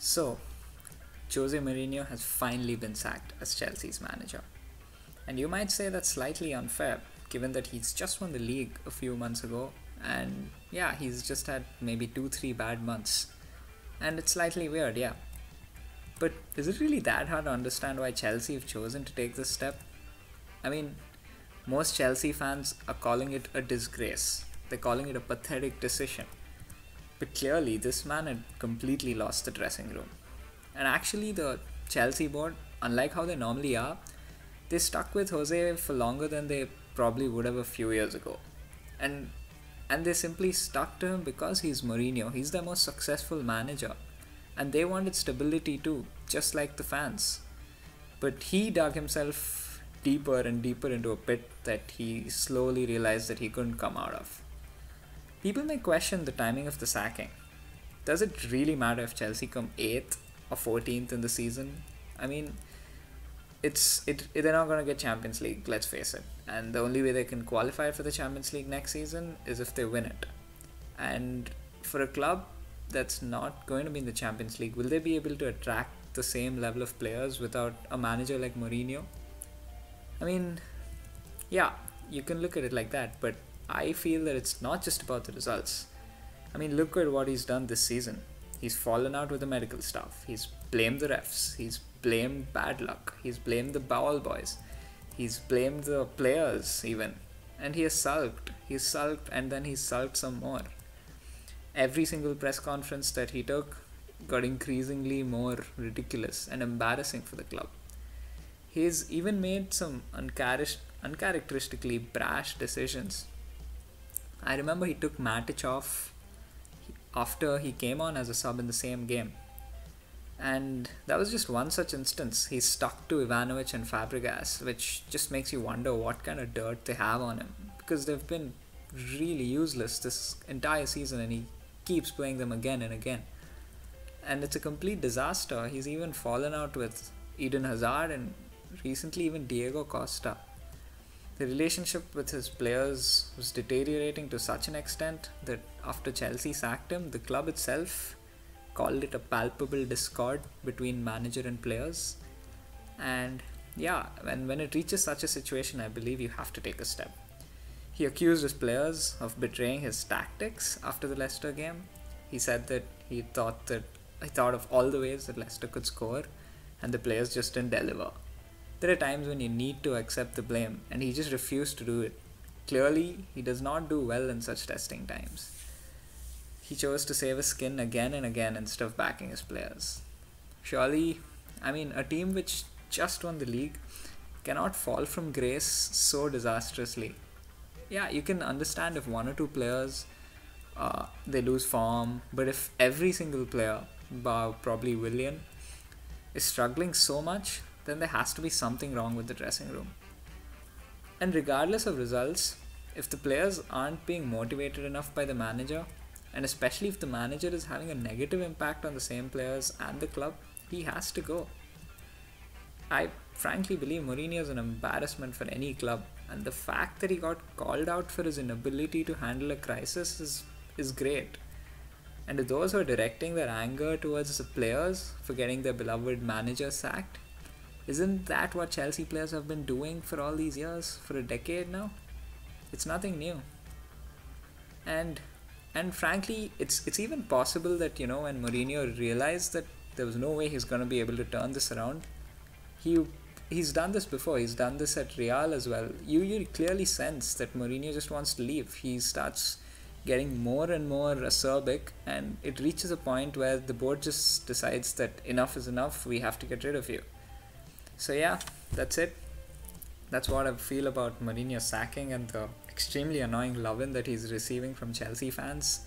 So, Jose Mourinho has finally been sacked as Chelsea's manager. And you might say that's slightly unfair, given that he's just won the league a few months ago, and yeah, he's just had maybe 2 3 bad months. And it's slightly weird, yeah. But is it really that hard to understand why Chelsea have chosen to take this step? I mean, most Chelsea fans are calling it a disgrace, they're calling it a pathetic decision. But clearly, this man had completely lost the dressing room. And actually, the Chelsea board, unlike how they normally are, they stuck with Jose for longer than they probably would have a few years ago. And and they simply stuck to him because he's Mourinho. He's their most successful manager. And they wanted stability too, just like the fans. But he dug himself deeper and deeper into a pit that he slowly realized that he couldn't come out of. People may question the timing of the sacking. Does it really matter if Chelsea come 8th or 14th in the season? I mean, they're not going to get Champions League, let's face it. And the only way they can qualify for the Champions League next season is if they win it. And for a club that's not going to be in the Champions League, will they be able to attract the same level of players without a manager like Mourinho? I mean, yeah, you can look at it like that, but I feel that it's not just about the results. I mean, look at what he's done this season. He's fallen out with the medical staff. He's blamed the refs. He's blamed bad luck. He's blamed the bowel boys. He's blamed the players even. And he has sulked. He's sulked and then he's sulked some more. Every single press conference that he took got increasingly more ridiculous and embarrassing for the club. He's even made some uncharacteristically brash decisions. I remember he took Matic off after he came on as a sub in the same game. And that was just one such instance. He stuck to Ivanovic and Fabregas, which just makes you wonder what kind of dirt they have on him. Because they've been really useless this entire season and he keeps playing them again and again. And it's a complete disaster. He's even fallen out with Eden Hazard and recently even Diego Costa. The relationship with his players was deteriorating to such an extent that after Chelsea sacked him, the club itself called it a palpable discord between manager and players. And yeah, when it reaches such a situation, I believe you have to take a step. He accused his players of betraying his tactics after the Leicester game. He said that he thought of all the ways that Leicester could score and the players just didn't deliver. There are times when you need to accept the blame and he just refused to do it. Clearly, he does not do well in such testing times. He chose to save his skin again and again instead of backing his players. Surely, I mean, a team which just won the league cannot fall from grace so disastrously. Yeah, you can understand if one or two players they lose form, but if every single player, bar probably Willian, is struggling so much, then there has to be something wrong with the dressing room. And regardless of results, if the players aren't being motivated enough by the manager, and especially if the manager is having a negative impact on the same players and the club, he has to go. I frankly believe Mourinho is an embarrassment for any club, and the fact that he got called out for his inability to handle a crisis is great. And to those who are directing their anger towards the players for getting their beloved manager sacked, isn't that what Chelsea players have been doing for all these years, for a decade now? It's nothing new. And frankly, it's even possible that, when Mourinho realized that there was no way he's going to be able to turn this around, he's done this before. He's done this at Real as well. You clearly sense that Mourinho just wants to leave. He starts getting more and more acerbic, and it reaches a point where the board just decides that enough is enough, we have to get rid of you. So yeah, that's it. That's what I feel about Mourinho's sacking and the extremely annoying loving that he's receiving from Chelsea fans.